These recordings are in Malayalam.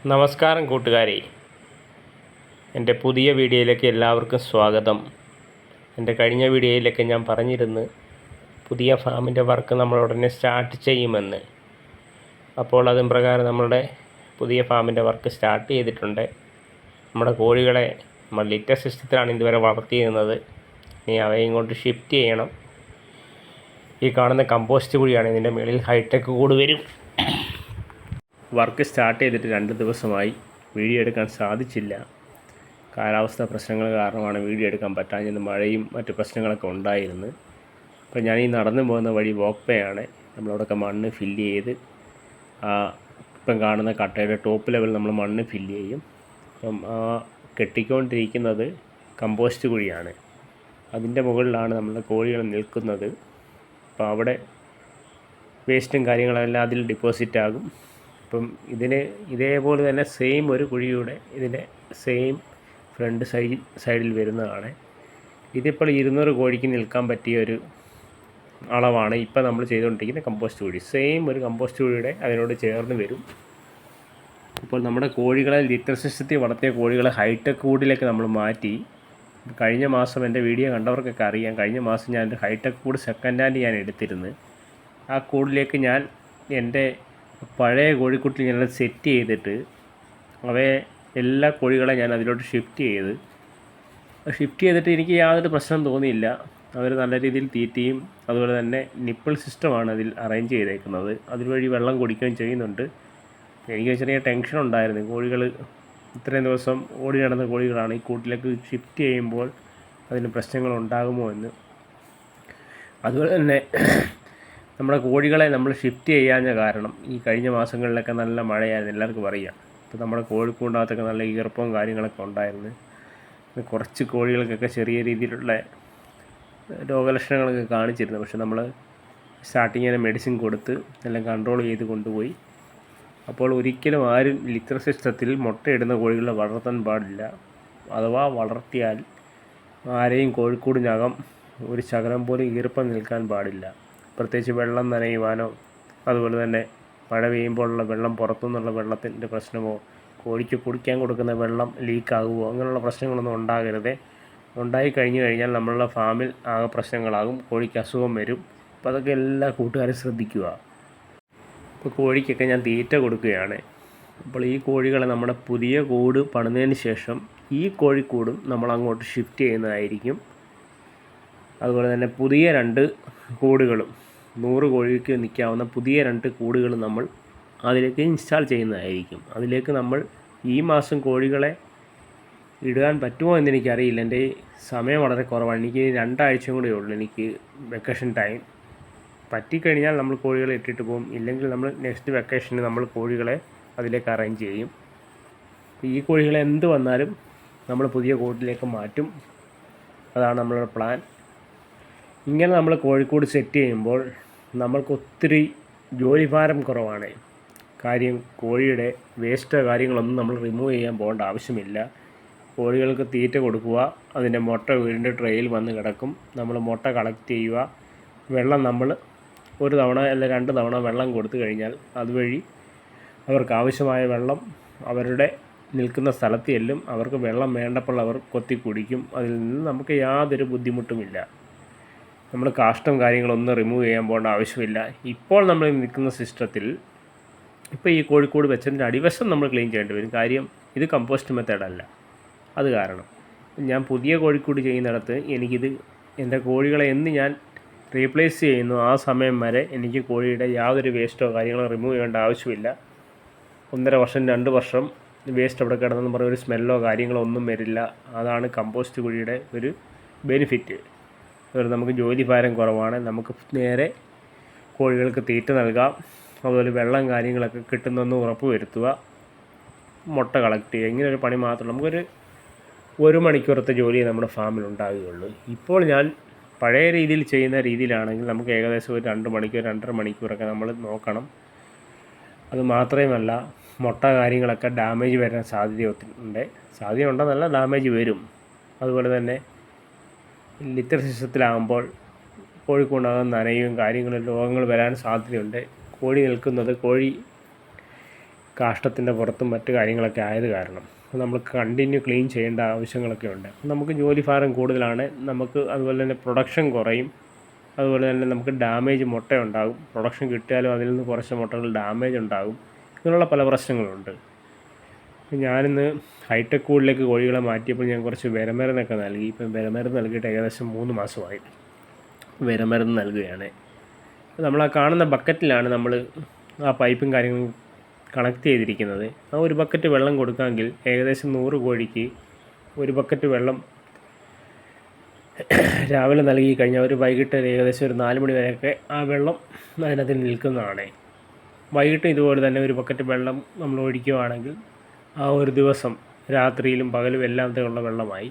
നമസ്കാരം കൂട്ടുകാരെ, എൻ്റെ പുതിയ വീഡിയോയിലേക്ക് എല്ലാവർക്കും സ്വാഗതം. എൻ്റെ കഴിഞ്ഞ വീഡിയോയിലൊക്കെ ഞാൻ പറഞ്ഞിരുന്നു പുതിയ ഫാമിൻ്റെ വർക്ക് നമ്മൾ ഉടനെ സ്റ്റാർട്ട് ചെയ്യുമെന്ന്. അപ്പോൾ അതും പ്രകാരം നമ്മളുടെ പുതിയ ഫാമിൻ്റെ വർക്ക് സ്റ്റാർട്ട് ചെയ്തിട്ടുണ്ട്. നമ്മുടെ കോഴികളെ നമ്മൾ ലിറ്റർ സിസ്റ്റത്തിലാണ് ഇതുവരെ വളർത്തിയിരുന്നത്. ഇനി അവയും കൊണ്ട് ഷിഫ്റ്റ് ചെയ്യണം. ഈ കാണുന്ന കമ്പോസ്റ്റ് കുഴിയാണ്. ഇതിൻ്റെ മുകളിൽ ഹൈടെക് കൂട് വരും. വർക്ക് സ്റ്റാർട്ട് ചെയ്തിട്ട് 2 ദിവസമായി. വീഡിയോ എടുക്കാൻ സാധിച്ചില്ല. കാലാവസ്ഥ പ്രശ്നങ്ങൾ കാരണമാണ് വീഡിയോ എടുക്കാൻ പറ്റാഞ്ഞത്. മഴയും മറ്റു പ്രശ്നങ്ങളൊക്കെ ഉണ്ടായിരുന്നു. അപ്പോൾ ഞാൻ ഈ നടന്നു പോകുന്ന വഴി വോക്ക് വേ ആണ്. നമ്മളവിടെയൊക്കെ മണ്ണ് ഫില്ല് ചെയ്ത് ഇപ്പം കാണുന്ന കട്ടയുടെ ടോപ്പ് ലെവൽ നമ്മൾ മണ്ണ് ഫില്ല് ചെയ്യും. അപ്പം കെട്ടിക്കൊണ്ടിരിക്കുന്നത് കമ്പോസ്റ്റ് കുഴിയാണ്. അതിൻ്റെ മുകളിലാണ് നമ്മുടെ കോഴികൾ നിൽക്കുന്നത്. അപ്പോൾ അവിടെ വേസ്റ്റും കാര്യങ്ങളെല്ലാം അതിൽ ഡെപ്പോസിറ്റ് ആകും. അപ്പം ഇതേപോലെ തന്നെ സെയിം ഒരു കുഴിയുടെ ഇതിൻ്റെ സെയിം ഫ്രണ്ട് സൈഡിൽ വരുന്നതാണ്. ഇതിപ്പോൾ 200 കോഴിക്ക് നിൽക്കാൻ പറ്റിയ ഒരു അളവാണ് ഇപ്പം നമ്മൾ ചെയ്തുകൊണ്ടിരിക്കുന്ന കമ്പോസ്റ്റ് കുഴി. സെയിം ഒരു കമ്പോസ്റ്റ് കുഴിയുടെ അതിനോട് ചേർന്ന് വരും. അപ്പോൾ നമ്മുടെ കോഴികളെ ലിറ്റർ സിസ്റ്റത്തിൽ വളർത്തിയ കോഴികളെ ഹൈടെക് കൂടിലേക്ക് നമ്മൾ മാറ്റി. കഴിഞ്ഞ മാസം എൻ്റെ വീഡിയോ കണ്ടവർക്കൊക്കെ അറിയാം. കഴിഞ്ഞ മാസം ഞാൻ എൻ്റെ ഹൈടെക് കൂട് സെക്കൻഡ് ഹാൻഡ് ഞാൻ എടുത്തിരുന്നു. ആ കൂടിലേക്ക് ഞാൻ എൻ്റെ പഴയ കോഴിക്കുട്ടി ഞാൻ സെറ്റ് ചെയ്തിട്ട് അവയെ എല്ലാ കോഴികളെ ഞാൻ അതിലോട്ട് ഷിഫ്റ്റ് ചെയ്തിട്ട് എനിക്ക് യാതൊരു പ്രശ്നം തോന്നിയില്ല. അവർ നല്ല രീതിയിൽ തീറ്റയും അതുപോലെ തന്നെ നിപ്പിൾ സിസ്റ്റമാണ് അതിൽ അറേഞ്ച് ചെയ്തേക്കുന്നത്. അതുവഴി വെള്ളം കുടിക്കുകയും ചെയ്യുന്നുണ്ട്. എനിക്ക് ചെറിയ ടെൻഷൻ ഉണ്ടായിരുന്നു. കോഴികൾ ഇത്രയും ദിവസം ഓടി നടന്ന കോഴികളാണ്. ഈ കൂട്ടിലേക്ക് ഷിഫ്റ്റ് ചെയ്യുമ്പോൾ അതിന് പ്രശ്നങ്ങൾ ഉണ്ടാകുമോ എന്ന്. അതുപോലെ തന്നെ നമ്മുടെ കോഴികളെ നമ്മൾ ഷിഫ്റ്റ് ചെയ്യാഞ്ഞ കാരണം ഈ കഴിഞ്ഞ മാസങ്ങളിലൊക്കെ നല്ല മഴയായിരുന്നു, എല്ലാവർക്കും അറിയാം. അപ്പോൾ നമ്മുടെ കോഴിക്കൂടിനകത്തൊക്കെ നല്ല ഈർപ്പവും കാര്യങ്ങളൊക്കെ ഉണ്ടായിരുന്നു. കുറച്ച് കോഴികൾക്കൊക്കെ ചെറിയ രീതിയിലുള്ള രോഗലക്ഷണങ്ങളൊക്കെ കാണിച്ചിരുന്നു. പക്ഷെ നമ്മൾ സ്റ്റാർട്ടിങ്ങിന് മെഡിസിൻ കൊടുത്ത് എല്ലാം കൺട്രോൾ ചെയ്ത് കൊണ്ടുപോയി. അപ്പോൾ ഒരിക്കലും ആരും ലിറ്റർ സിസ്റ്റത്തിൽ മുട്ടയിടുന്ന കോഴികളെ വളർത്താൻ പാടില്ല. അഥവാ വളർത്തിയാൽ ആരെയും കോഴിക്കൂടിനകം ഒരു ശകലം പോലും ഈർപ്പം നിൽക്കാൻ പാടില്ല. പ്രത്യേകിച്ച് വെള്ളം നനയുവാനോ അതുപോലെ തന്നെ മഴ പെയ്യുമ്പോഴുള്ള വെള്ളം പുറത്തുനിന്നുള്ള വെള്ളത്തിൻ്റെ പ്രശ്നമോ കോഴിക്ക് കുടിക്കാൻ കൊടുക്കുന്ന വെള്ളം ലീക്കാകുമോ അങ്ങനെയുള്ള പ്രശ്നങ്ങളൊന്നും ഉണ്ടാകരുത്. ഉണ്ടായി കഴിഞ്ഞാൽ നമ്മളുടെ ഫാമിൽ ആകെ പ്രശ്നങ്ങളാകും. കോഴിക്ക് അസുഖം വരും. അപ്പോൾ അതൊക്കെ എല്ലാ കൂട്ടുകാരും ശ്രദ്ധിക്കുക. ഇപ്പോൾ കോഴിക്കൊക്കെ ഞാൻ തീറ്റ കൊടുക്കുകയാണ്. അപ്പോൾ ഈ കോഴികളെ നമ്മുടെ പുതിയ കൂട് പണിതതിന് ശേഷം ഈ കോഴിക്കൂടും നമ്മൾ അങ്ങോട്ട് ഷിഫ്റ്റ് ചെയ്യുന്നതായിരിക്കും. അതുപോലെ തന്നെ പുതിയ 2 കൂടുകളും 100 കോഴിക്ക് നിൽക്കാവുന്ന പുതിയ 2 കൂടുകൾ നമ്മൾ അതിലേക്ക് ഇൻസ്റ്റാൾ ചെയ്യുന്നതായിരിക്കും. അതിലേക്ക് നമ്മൾ ഈ മാസം കോഴികളെ ഇടാൻ പറ്റുമോ എന്നെനിക്കറിയില്ല. എൻ്റെ സമയം വളരെ കുറവാണ്. എനിക്ക് 2 ആഴ്ചയും കൂടെ ഉള്ളൂ എനിക്ക് വെക്കേഷൻ ടൈം. പറ്റിക്കഴിഞ്ഞാൽ നമ്മൾ കോഴികളെ ഇട്ടിട്ട് പോകും. ഇല്ലെങ്കിൽ നമ്മൾ നെക്സ്റ്റ് വെക്കേഷന് നമ്മൾ കോഴികളെ അതിലേക്ക് അറേഞ്ച് ചെയ്യും. ഈ കോഴികളെ എന്ത് വന്നാലും നമ്മൾ പുതിയ കൂട്ടിലേക്ക് മാറ്റും. അതാണ് നമ്മളുടെ പ്ലാൻ. ഇങ്ങനെ നമ്മൾ കോഴിക്കൂട് സെറ്റ് ചെയ്യുമ്പോൾ നമ്മൾക്ക് ഒത്തിരി ജോലിഭാരം കുറവാണ്. കാര്യം കോഴിയുടെ വേസ്റ്റ് കാര്യങ്ങളൊന്നും നമ്മൾ റിമൂവ് ചെയ്യാൻ പോകേണ്ട ആവശ്യമില്ല. കോഴികൾക്ക് തീറ്റ കൊടുക്കുക, അതിൻ്റെ മുട്ട വീടിൻ്റെ ട്രേയിൽ വന്ന് കിടക്കും. നമ്മൾ മുട്ട കളക്ട് ചെയ്യുക. വെള്ളം നമ്മൾ 1 തവണ അല്ല 2 തവണ വെള്ളം കൊടുത്തു കഴിഞ്ഞാൽ അതുവഴി അവർക്ക് ആവശ്യമായ വെള്ളം അവരുടെ നിൽക്കുന്ന സ്ഥലത്ത് ചെല്ലും. അവർക്ക് വെള്ളം വേണ്ടപ്പോൾ അവർ കൊത്തി കുടിക്കും. അതിൽ നിന്ന് നമുക്ക് യാതൊരു ബുദ്ധിമുട്ടുമില്ല. നമ്മൾ കാഷ്ടം കാര്യങ്ങളൊന്നും റിമൂവ് ചെയ്യാൻ പോകേണ്ട ആവശ്യമില്ല. ഇപ്പോൾ നമ്മൾ നിൽക്കുന്ന സിസ്റ്റത്തിൽ ഇപ്പോൾ ഈ കോഴിക്കൂട് വെച്ചതിൻ്റെ അടിവശം നമ്മൾ ക്ലീൻ ചെയ്യേണ്ടി വരും. കാര്യം ഇത് കമ്പോസ്റ്റ് മെത്തേഡല്ല. അത് കാരണം ഞാൻ പുതിയ കോഴിക്കൂട് ചെയ്യുന്നിടത്ത് എനിക്കിത് എൻ്റെ കോഴികളെ എന്ന് ഞാൻ റീപ്ലേസ് ചെയ്യുന്നു ആ സമയം വരെ എനിക്ക് കോഴിയുടെ യാതൊരു വേസ്റ്റോ കാര്യങ്ങളോ റിമൂവ് ചെയ്യേണ്ട ആവശ്യമില്ല. 1.5 വർഷം 2 വർഷം വേസ്റ്റ് അവിടെ കിടന്നെന്ന് പറഞ്ഞ ഒരു സ്മെല്ലോ കാര്യങ്ങളോ ഒന്നും വരില്ല. അതാണ് കമ്പോസ്റ്റ് കുഴിയുടെ ഒരു ബെനിഫിറ്റ്. അതുപോലെ നമുക്ക് ജോലി ഭാരം കുറവാണ്. നമുക്ക് നേരെ കോഴികൾക്ക് തീറ്റ നൽകാം. അതുപോലെ വെള്ളം കാര്യങ്ങളൊക്കെ കിട്ടുന്നെന്ന് ഉറപ്പ് വരുത്തുക. മുട്ട കളക്ട് ചെയ്യുക. ഇങ്ങനൊരു പണി മാത്രമേ നമുക്കൊരു 1 മണിക്കൂറത്തെ ജോലിയെ നമ്മുടെ ഫാമിൽ ഉണ്ടാകുകയുള്ളൂ. ഇപ്പോൾ ഞാൻ പഴയ രീതിയിൽ ചെയ്യുന്ന രീതിയിലാണെങ്കിൽ നമുക്ക് ഏകദേശം ഒരു 2 മണിക്കൂർ 2.5 മണിക്കൂറൊക്കെ നമ്മൾ നോക്കണം. അത് മാത്രമല്ല മുട്ട കാര്യങ്ങളൊക്കെ ഡാമേജ് വരാൻ സാധ്യതയുണ്ടെന്നല്ല, ഡാമേജ് വരും. അതുപോലെ തന്നെ ലിറ്റർ സിസ്റ്റത്തിലാകുമ്പോൾ കോഴിക്കൂടിനകം നനയും കാര്യങ്ങളും രോഗങ്ങൾ വരാൻ സാധ്യതയുണ്ട്. കോഴി നിൽക്കുന്നത് കാഷ്ടത്തിൻ്റെ പുറത്തും മറ്റു കാര്യങ്ങളൊക്കെ ആയത് കാരണം നമ്മൾ കണ്ടിന്യൂ ക്ലീൻ ചെയ്യേണ്ട ആവശ്യങ്ങളൊക്കെ ഉണ്ട്. നമുക്ക് ജോലി ഭാരം കൂടുതലാണ്, നമുക്ക് അതുപോലെ തന്നെ പ്രൊഡക്ഷൻ കുറയും, അതുപോലെ തന്നെ നമുക്ക് ഡാമേജ് മുട്ട ഉണ്ടാകും. പ്രൊഡക്ഷൻ കിട്ടിയാലും അതിൽ നിന്ന് കുറച്ച് മുട്ടകൾ ഡാമേജ് ഉണ്ടാകും. ഇങ്ങനെയുള്ള പല പ്രശ്നങ്ങളുണ്ട്. ഞാനിന്ന് ഹൈടെക് കൂടിലേക്ക് കോഴികളെ മാറ്റിയപ്പോൾ ഞാൻ കുറച്ച് വിരമരുന്നൊക്കെ നൽകി. ഇപ്പം വിരമരുന്ന് നൽകിയിട്ട് ഏകദേശം 3 മാസമായി. വിരമരുന്ന് നൽകുകയാണ്. നമ്മൾ ആ കാണുന്ന ബക്കറ്റിലാണ് നമ്മൾ ആ പൈപ്പും കാര്യങ്ങളും കണക്ട് ചെയ്തിരിക്കുന്നത്. ആ ഒരു ബക്കറ്റ് വെള്ളം കൊടുക്കാമെങ്കിൽ ഏകദേശം 100 കോഴിക്ക് ഒരു ബക്കറ്റ് വെള്ളം രാവിലെ നൽകി കഴിഞ്ഞാൽ ഒരു വൈകിട്ട് ഏകദേശം ഒരു 4 മണി വരെയൊക്കെ ആ വെള്ളം അതിനകത്ത് നിൽക്കുന്നതാണ്. വൈകിട്ട് ഇതുപോലെ തന്നെ ഒരു ബക്കറ്റ് വെള്ളം നമ്മൾ ഒഴിക്കുകയാണെങ്കിൽ ആ ഒരു ദിവസം രാത്രിയിലും പകലും എല്ലാത്തിലുള്ള വെള്ളമായി.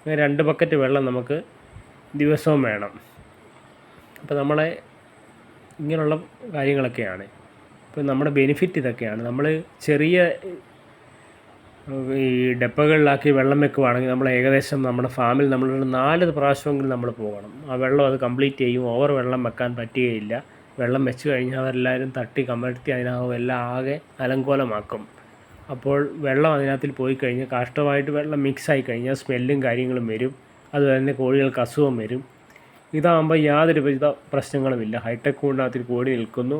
അങ്ങനെ 2 ബക്കറ്റ് വെള്ളം നമുക്ക് ദിവസവും വേണം. അപ്പോൾ നമ്മളെ ഇങ്ങനെയുള്ള കാര്യങ്ങളൊക്കെയാണ്. ഇപ്പോൾ നമ്മുടെ ബെനിഫിറ്റ് ഇതൊക്കെയാണ്. നമ്മൾ ചെറിയ ഈ ഡപ്പകളിലാക്കി വെള്ളം വെക്കുകയാണെങ്കിൽ നമ്മൾ ഏകദേശം നമ്മുടെ ഫാമിൽ നമ്മൾ 4 പ്രാവശ്യമെങ്കിലും നമ്മൾ പോകണം. ആ വെള്ളം അത് കംപ്ലീറ്റ് ചെയ്യും. ഓവർ വെള്ളം വെക്കാൻ പറ്റുകയില്ല. വെള്ളം വെച്ച് കഴിഞ്ഞാൽ അവരെല്ലാവരും തട്ടി കമഴ്ത്തി അതിനകം എല്ലാം ആകെ അലങ്കോലമാക്കും. അപ്പോൾ വെള്ളം അതിനകത്തിൽ പോയി കഴിഞ്ഞാൽ കാഷ്ടമായിട്ട് വെള്ളം മിക്സായി കഴിഞ്ഞാൽ സ്മെല്ലും കാര്യങ്ങളും വരും. അതുപോലെ തന്നെ കോഴികൾക്ക് അസുഖം വരും. ഇതാകുമ്പോൾ യാതൊരു വിധ പ്രശ്നങ്ങളുമില്ല. ഹൈടെക് കൂടിനകത്തിൽ കോഴി നിൽക്കുന്നു,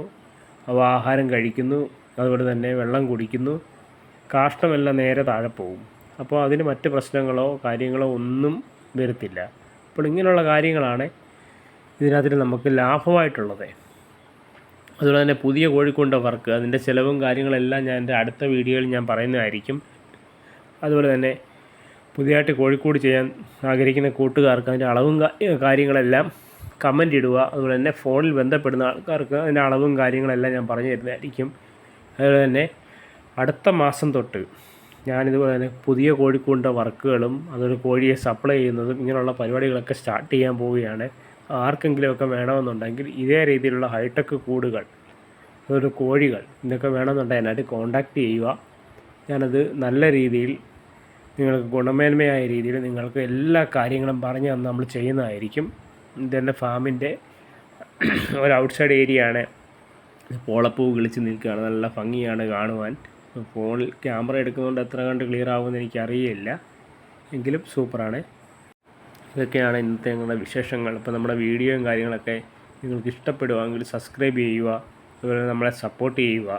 അവ ആഹാരം കഴിക്കുന്നു, അതുപോലെ തന്നെ വെള്ളം കുടിക്കുന്നു, കാഷ്ടമെല്ലാം നേരെ താഴെ പോകും. അപ്പോൾ അതിന് മറ്റ് പ്രശ്നങ്ങളോ കാര്യങ്ങളോ ഒന്നും വരത്തില്ല. അപ്പോൾ ഇങ്ങനെയുള്ള കാര്യങ്ങളാണ് ഇതിനകത്തിൽ നമുക്ക് ലാഭമായിട്ടുള്ളത്. അതുപോലെ തന്നെ പുതിയ കോഴിക്കൂടിൻ്റെ വർക്ക്, അതിൻ്റെ ചിലവും കാര്യങ്ങളെല്ലാം ഞാൻ എൻ്റെ അടുത്ത വീഡിയോയിൽ ഞാൻ പറയുന്നതായിരിക്കും. അതുപോലെ തന്നെ പുതിയതായിട്ട് കോഴിക്കൂട് ചെയ്യാൻ ആഗ്രഹിക്കുന്ന കൂട്ടുകാർക്ക് അതിൻ്റെ അളവും കാര്യങ്ങളെല്ലാം കമൻ്റ് ഇടുക. അതുപോലെ തന്നെ ഫോണിൽ ബന്ധപ്പെടുന്ന ആൾക്കാർക്ക് അതിൻ്റെ അളവും കാര്യങ്ങളെല്ലാം ഞാൻ പറഞ്ഞു തരുന്നതായിരിക്കും. അതുപോലെ തന്നെ അടുത്ത മാസം തൊട്ട് ഞാനിതുപോലെ തന്നെ പുതിയ കോഴിക്കൂടിൻ്റെ വർക്കുകളും അതുപോലെ കോഴിയെ സപ്ലൈ ചെയ്യുന്നതും ഇങ്ങനെയുള്ള പരിപാടികളൊക്കെ സ്റ്റാർട്ട് ചെയ്യാൻ പോവുകയാണ്. ആർക്കെങ്കിലുമൊക്കെ വേണമെന്നുണ്ടെങ്കിൽ ഇതേ രീതിയിലുള്ള ഹൈടെക് കൂടുകൾ, അതുപോലെ കോഴികൾ ഇതൊക്കെ വേണമെന്നുണ്ടെങ്കിൽ എന്നായിട്ട് കോൺടാക്റ്റ് ചെയ്യുക. ഞാനത് നല്ല രീതിയിൽ നിങ്ങൾക്ക് ഗുണമേന്മയായ രീതിയിൽ നിങ്ങൾക്ക് എല്ലാ കാര്യങ്ങളും പറഞ്ഞ് തന്ന് നമ്മൾ ചെയ്യുന്നതായിരിക്കും. ഇതെൻ്റെ ഫാമിൻ്റെ ഒരു ഔട്ട്സൈഡ് ഏരിയയാണ്. പോളപ്പൂ കിളിച്ച് നിൽക്കുകയാണ്, നല്ല ഭംഗിയാണ് കാണുവാൻ. ഫോണിൽ ക്യാമറ എടുക്കുന്നതുകൊണ്ട് എത്ര കണ്ട് ക്ലിയർ ആകുമെന്ന് എനിക്കറിയില്ല, എങ്കിലും സൂപ്പറാണ്. ഇതൊക്കെയാണ് ഇന്നത്തെ ഞങ്ങളുടെ വിശേഷങ്ങൾ. ഇപ്പോൾ നമ്മുടെ വീഡിയോയും കാര്യങ്ങളൊക്കെ നിങ്ങൾക്ക് ഇഷ്ടപ്പെടുവാണെങ്കിൽ സബ്സ്ക്രൈബ് ചെയ്യുക, അതുപോലെ നമ്മളെ സപ്പോർട്ട് ചെയ്യുക.